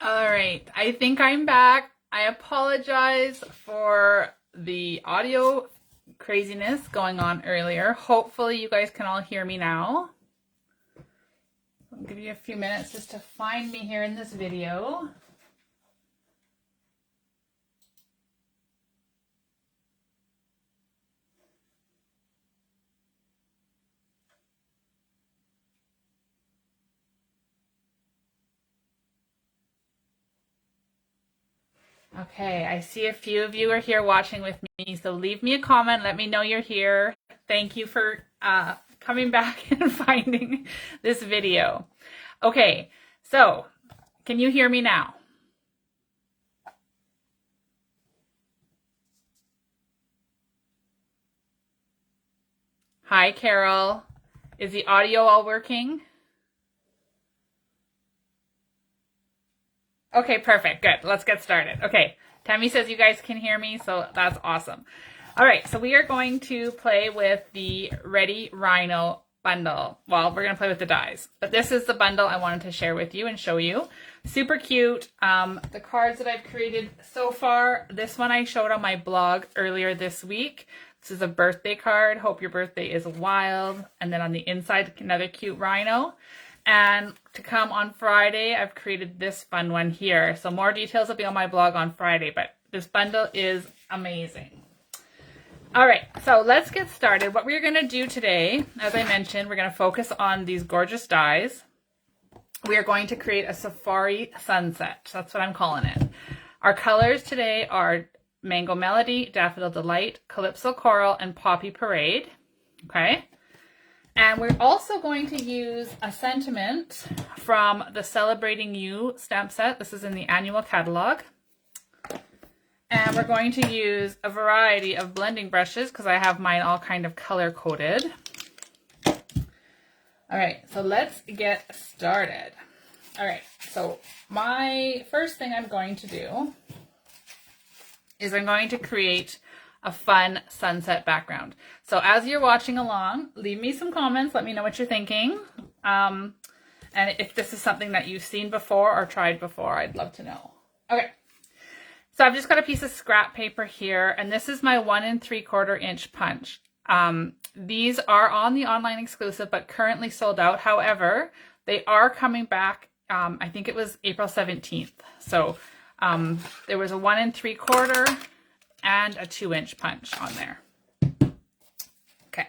All right, I think I'm back. I apologize for the audio craziness going on earlier. Hopefully you guys can all hear me now. I'll give you a few minutes just to find me here in this video. Okay, I see a few of you are here watching with me, so leave me a comment, let me know you're here. Thank you for coming back and finding this video. Okay, so can you hear me now? Hi, Carol. Is the audio all working? Okay, perfect. Good. Let's get started. Okay, Tammy says you guys can hear me, so that's awesome. All right, so we are going to play with the Ready Rhino bundle. Well, we're going to play with the dies, but this is the bundle I wanted to share with you and show you. Super cute. The cards that I've created so far, this one I showed on my blog earlier this week. This is a birthday card. Hope your birthday is wild. And then on the inside, another cute rhino. And to come on Friday, I've created this fun one here. So more details will be on my blog on Friday, but this bundle is amazing. All right, so let's get started. What we're gonna do today, as I mentioned, we're gonna focus on these gorgeous dies. We are going to create a safari sunset. That's what I'm calling it. Our colors today are Mango Melody, Daffodil Delight, Calypso Coral, and Poppy Parade, okay? And we're also going to use a sentiment from the Celebrating You stamp set. This is in the annual catalog. And we're going to use a variety of blending brushes because I have mine all kind of color coded. All right, so let's get started. All right, so my first thing I'm going to do is I'm going to create a fun sunset background. So as you're watching along, leave me some comments. Let me know what you're thinking. And if this is something that you've seen before or tried before, I'd love to know. Okay. So I've just got a piece of scrap paper here, and this is my 1 3/4 inch punch. These are on the online exclusive, but currently sold out. However, they are coming back. I think it was April 17th. So there was a 1 3/4 and a 2-inch punch on there. Okay.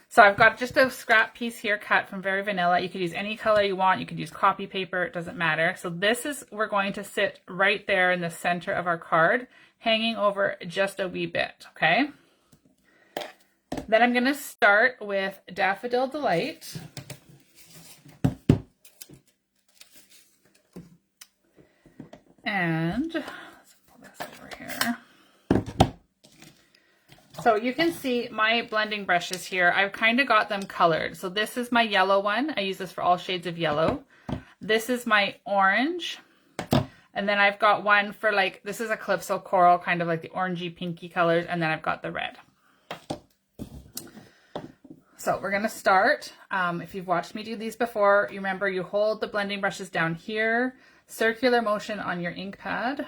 So I've got just a scrap piece here cut from Very Vanilla. You could use any color you want. You could use copy paper. It doesn't matter. So this is, we're going to sit right there in the center of our card, hanging over just a wee bit, okay? Then I'm going to start with Daffodil Delight. And let's pull this over here. So you can see my blending brushes here. I've kind of got them colored. So this is my yellow one. I use this for all shades of yellow. This is my orange. And then I've got one for like, this is a Calypso Coral, kind of like the orangey pinky colors. And then I've got the red. So we're going to start. If you've watched me do these before, you remember you hold the blending brushes down here, circular motion on your ink pad.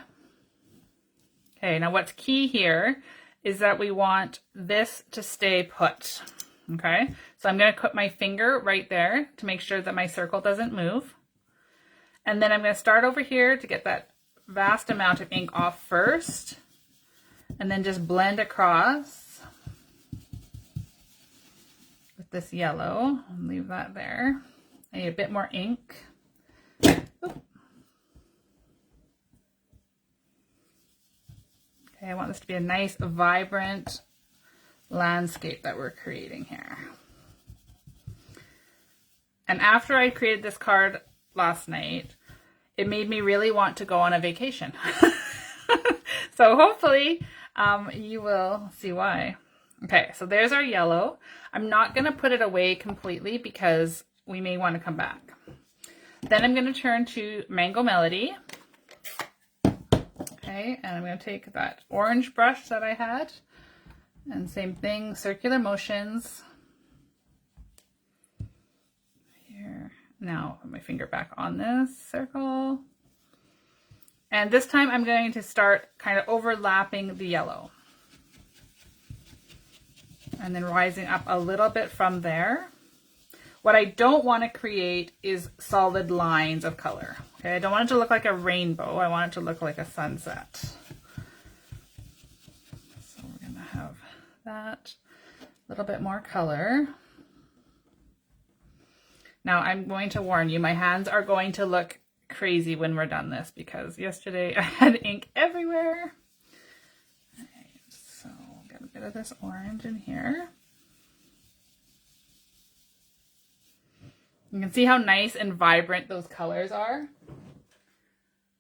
Okay, now what's key here is that we want this to stay put, okay? So I'm gonna put my finger right there to make sure that my circle doesn't move. And then I'm gonna start over here to get that vast amount of ink off first, and then just blend across with this yellow. I'll leave that there. I need a bit more ink. Oop. I want this to be a nice, vibrant landscape that we're creating here. And after I created this card last night, it made me really want to go on a vacation. So hopefully you will see why. Okay, so there's our yellow. I'm not going to put it away completely because we may want to come back. Then I'm going to turn to Mango Melody. Okay, and I'm going to take that orange brush that I had, and same thing, circular motions. Here. Now, put my finger back on this circle. And this time I'm going to start kind of overlapping the yellow. And then rising up a little bit from there. What I don't want to create is solid lines of color. Okay, I don't want it to look like a rainbow. I want it to look like a sunset. So we're going to have that, a little bit more color. Now I'm going to warn you, my hands are going to look crazy when we're done this because yesterday I had ink everywhere. Right, so get a bit of this orange in here. You can see how nice and vibrant those colors are.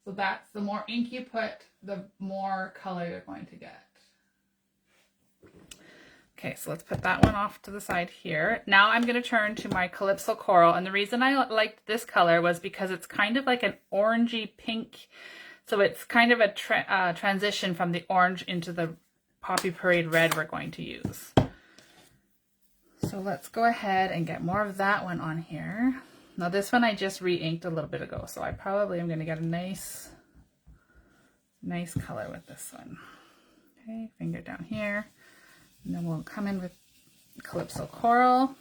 So that's, the more ink you put, the more color you're going to get. Okay, so let's put that one off to the side here. Now I'm going to turn to my Calypso Coral, and the reason I liked this color was because it's kind of like an orangey pink. So it's kind of a transition from the orange into the Poppy Parade red we're going to use. So let's go ahead and get more of that one on here. Now this one I just re-inked a little bit ago, so I probably am going to get a nice color with this one. Okay, finger down here. And then we'll come in with Calypso Coral.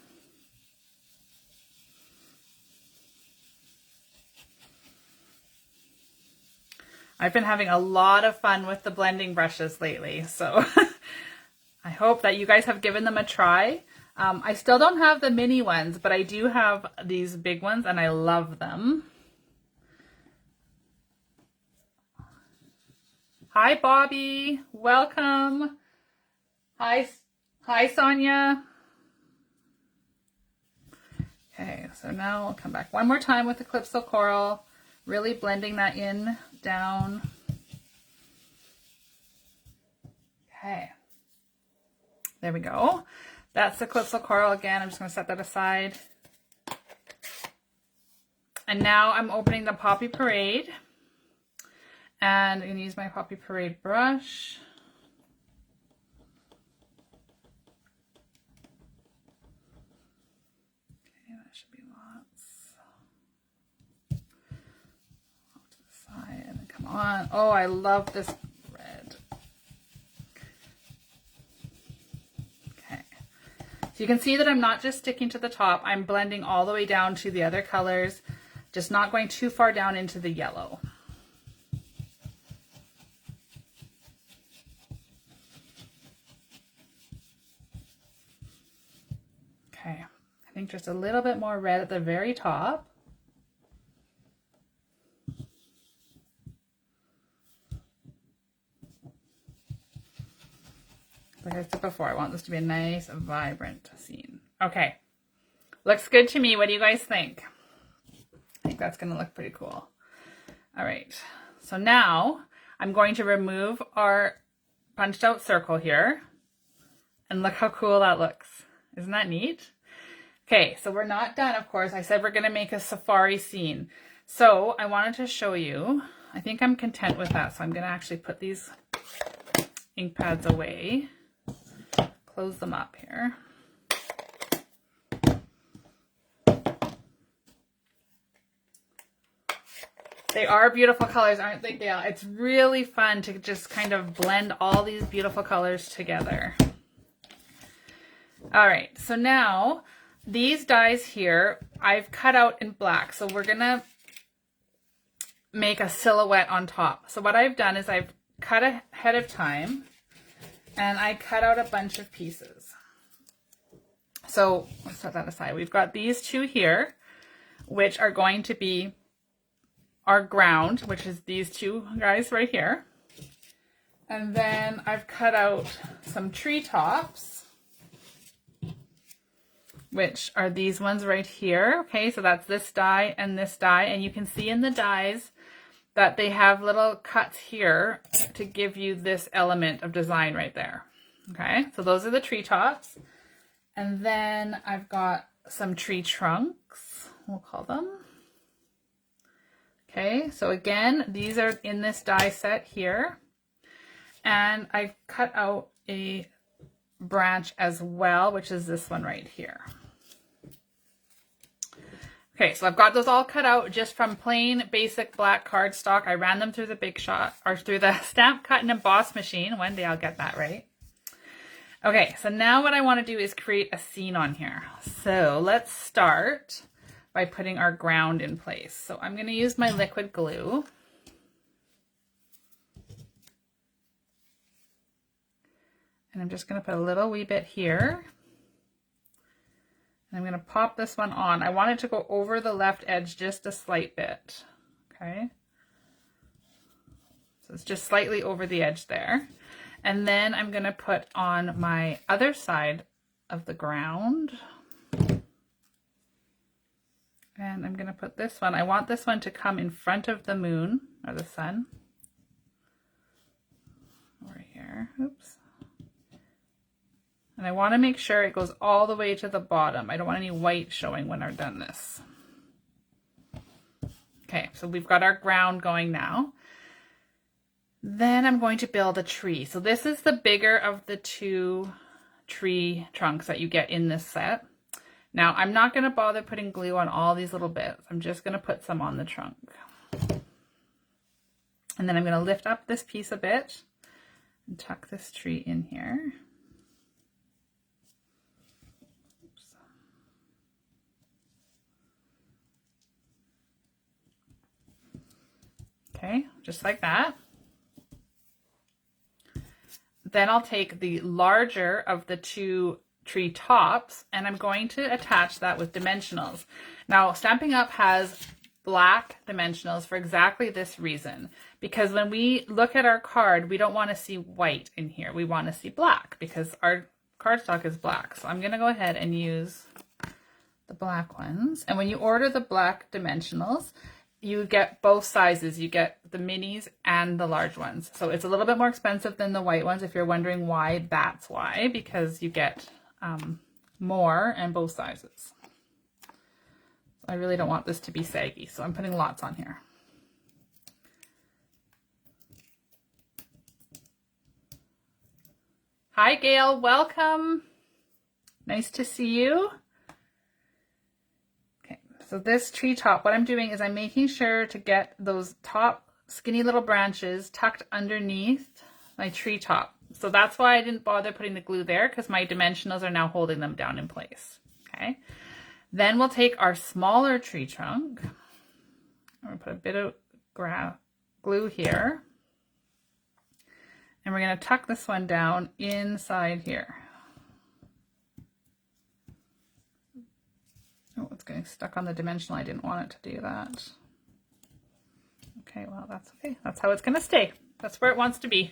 I've been having a lot of fun with the blending brushes lately, so I hope that you guys have given them a try. I still don't have the mini ones, but I do have these big ones and I love them. Hi, Bobby. Welcome. Hi, Sonia. Okay, so now we'll come back one more time with the Calypso Coral, really blending that in, down. Okay, there we go. That's the Calypso Coral again. I'm just going to set that aside. And now I'm opening the Poppy Parade. And I'm going to use my Poppy Parade brush. Okay, that should be lots. Off to the side and then come on. Oh, I love this red. Okay. So you can see that I'm not just sticking to the top. I'm blending all the way down to the other colors, just not going too far down into the yellow. Okay, I think just a little bit more red at the very top. Like I said before, I want this to be a nice, vibrant scene. Okay, looks good to me. What do you guys think? I think that's gonna look pretty cool. All right, so now I'm going to remove our punched out circle here. And look how cool that looks. Isn't that neat? Okay, so we're not done, of course. I said we're going to make a safari scene. So I wanted to show you, I think I'm content with that. So I'm going to actually put these ink pads away, close them up here. They are beautiful colors, aren't they, Gail? It's really fun to just kind of blend all these beautiful colors together. All right, so now these dies here, I've cut out in black. So we're gonna make a silhouette on top. So what I've done is I've cut ahead of time and I cut out a bunch of pieces. So let's set that aside. We've got these two here, which are going to be our ground, which is these two guys right here. And then I've cut out some treetops, which are these ones right here. Okay, so that's this die and this die. And you can see in the dies that they have little cuts here to give you this element of design right there. Okay, so those are the treetops. And then I've got some tree trunks, we'll call them. Okay, so again, these are in this die set here. And I cut out a branch as well, which is this one right here. Okay, so I've got those all cut out just from plain basic black cardstock. I ran them through the Big Shot, or through the Stamp, Cut, and Emboss machine. One day I'll get that right. Okay, so now what I want to do is create a scene on here. So let's start by putting our ground in place. So I'm going to use my liquid glue. And I'm just going to put a little wee bit here. And I'm going to pop this one on. I want it to go over the left edge just a slight bit. Okay. So it's just slightly over the edge there. And then I'm going to put on my other side of the ground. And I'm going to put this one. I want this one to come in front of the moon or the sun. Over here. Oops. And I want to make sure it goes all the way to the bottom. I don't want any white showing when I've done this. Okay, so we've got our ground going now. Then I'm going to build a tree. So this is the bigger of the two tree trunks that you get in this set. Now I'm not going to bother putting glue on all these little bits. I'm just going to put some on the trunk. And then I'm going to lift up this piece a bit and tuck this tree in here. Okay, just like that. Then I'll take the larger of the two tree tops and I'm going to attach that with dimensionals. Now, Stampin' Up! Has black dimensionals for exactly this reason. Because when we look at our card, we don't want to see white in here. We want to see black because our cardstock is black. So I'm going to go ahead and use the black ones. And when you order the black dimensionals, you get both sizes. You get the minis and the large ones. So it's a little bit more expensive than the white ones. If you're wondering why, that's why, because you get more and both sizes. I really don't want this to be saggy, so I'm putting lots on here. Hi, Gail. Welcome. Nice to see you. So this tree top, what I'm doing is I'm making sure to get those top skinny little branches tucked underneath my tree top. So that's why I didn't bother putting the glue there, because my dimensionals are now holding them down in place. Okay. Then we'll take our smaller tree trunk. I'm going to put a bit of glue here. And we're going to tuck this one down inside here. Oh, it's getting stuck on the dimensional. I didn't want it to do that. Okay, well, that's okay. That's how it's going to stay. That's where it wants to be.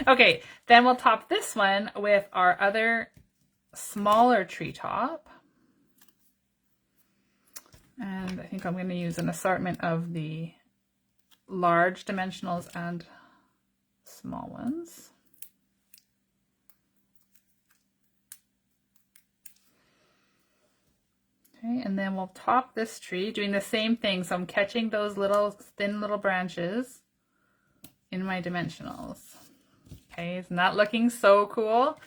Okay, then we'll top this one with our other smaller tree top. And I think I'm going to use an assortment of the large dimensionals and small ones. Okay, and then we'll top this tree doing the same thing. So I'm catching those little thin little branches in my dimensionals. Okay, isn't that looking so cool?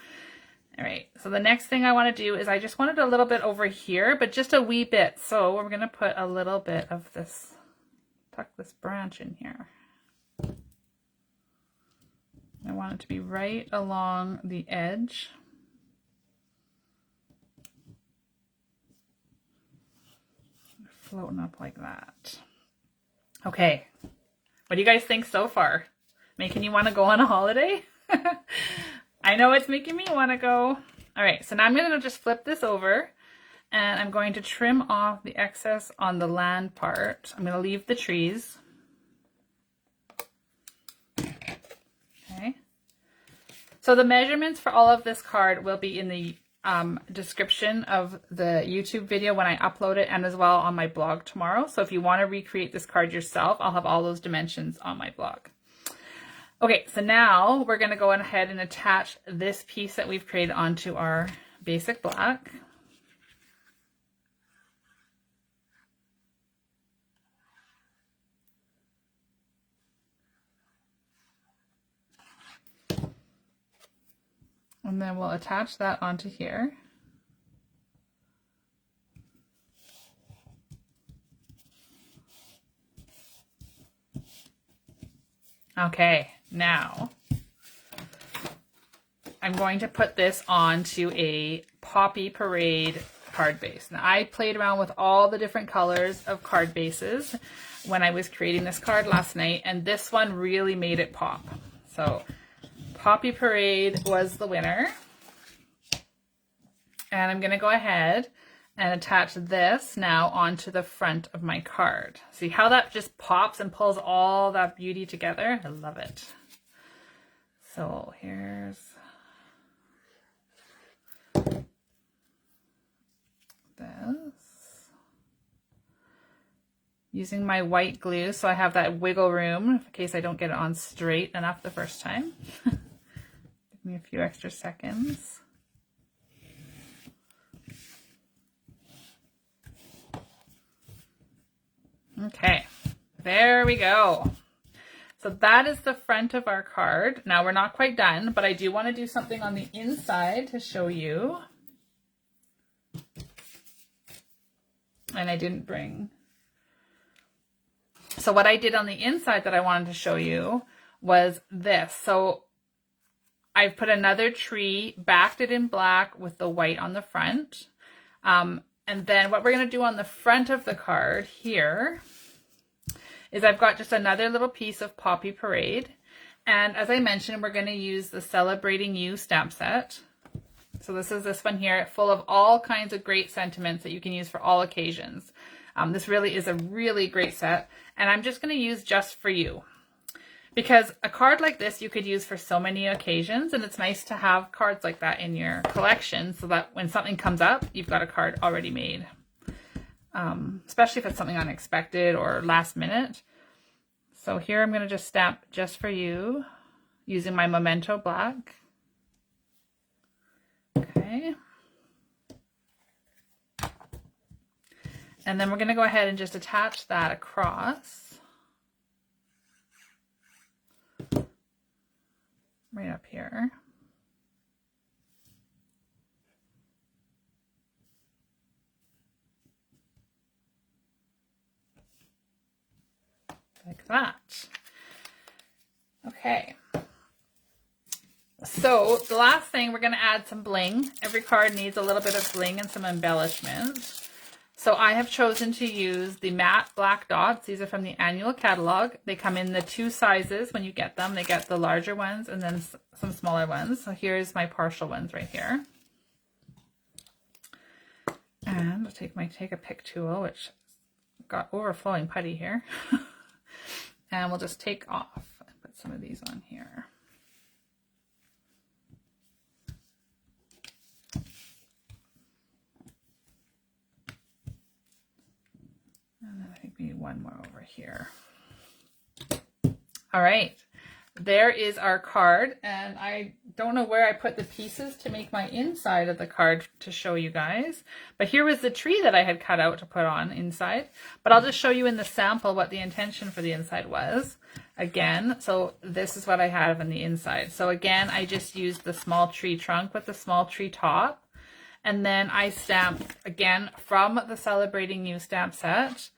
All right, so the next thing I want to do is I just wanted a little bit over here, but just a wee bit. So we're going to put a little bit of this, tuck this branch in here. I want it to be right along the edge. Floating up like that. Okay, what do you guys think so far? Making you want to go on a holiday? I know it's making me want to go. All right, so now I'm going to just flip this over and I'm going to trim off the excess on the land part. I'm going to leave the trees. Okay. So the measurements for all of this card will be in the description of the YouTube video when I upload it, and as well on my blog tomorrow. So if you want to recreate this card yourself, I'll have all those dimensions on my blog. Okay, so now we're going to go ahead and attach this piece that we've created onto our basic black. And then we'll attach that onto here. Okay, now I'm going to put this onto a Poppy Parade card base. Now, I played around with all the different colors of card bases when I was creating this card last night, and this one really made it pop. So Poppy Parade was the winner. And I'm going to go ahead and attach this now onto the front of my card. See how that just pops and pulls all that beauty together? I love it. So here's this. Using my white glue so I have that wiggle room in case I don't get it on straight enough the first time. Give me a few extra seconds. Okay, there we go. So that is the front of our card. Now we're not quite done, but I do want to do something on the inside to show you. And I didn't bring. So what I did on the inside that I wanted to show you was this. So I've put another tree, backed it in black with the white on the front. And then what we're going to do on the front of the card here is I've got just another little piece of Poppy Parade. And as I mentioned, we're going to use the Celebrating You stamp set. So this is this one here, full of all kinds of great sentiments that you can use for all occasions. This really is a really great set. And I'm just going to use Just For You. Because a card like this you could use for so many occasions, and it's nice to have cards like that in your collection so that when something comes up, you've got a card already made. Especially if it's something unexpected or last minute. So here I'm going to just stamp Just For You using my Memento Black. Okay. And then we're going to go ahead and just attach that across. Right up here. Like that. Okay. So the last thing, we're going to add some bling. Every card needs a little bit of bling and some embellishment. So I have chosen to use the matte black dots. These are from the annual catalog. They come in the 2 sizes when you get them. They get the larger ones and then some smaller ones. So here's my partial ones right here. And I'll take a pick tool, which got overflowing putty here. And we'll just take off and put some of these on here. And then I think we need one more over here. All right, there is our card. And I don't know where I put the pieces to make my inside of the card to show you guys. But here was the tree that I had cut out to put on inside. But I'll just show you in the sample what the intention for the inside was. Again, so this is what I have on the inside. So again, I just used the small tree trunk with the small tree top. And then I stamped, again, from the Celebrating You stamp set,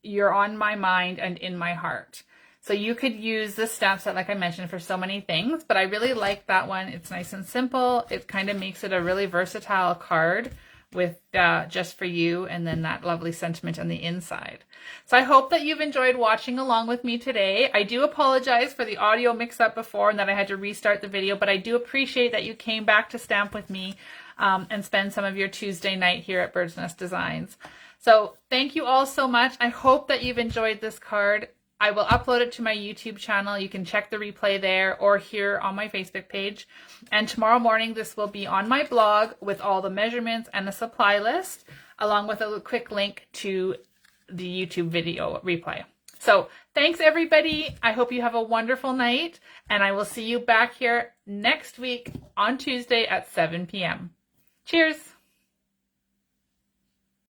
You're on My Mind and In My Heart. So you could use this stamp set, like I mentioned, for so many things, but I really like that one. It's nice and simple. It kind of makes it a really versatile card with Just For You and then that lovely sentiment on the inside. So I hope that you've enjoyed watching along with me today. I do apologize for the audio mix-up before and that I had to restart the video, but I do appreciate that you came back to stamp with me and spend some of your Tuesday night here at Birdsnest Designs. So thank you all so much. I hope that you've enjoyed this card. I will upload it to my YouTube channel. You can check the replay there or here on my Facebook page. And tomorrow morning, this will be on my blog with all the measurements and the supply list, along with a quick link to the YouTube video replay. So thanks, everybody. I hope you have a wonderful night, and I will see you back here next week on Tuesday at 7 p.m. Cheers.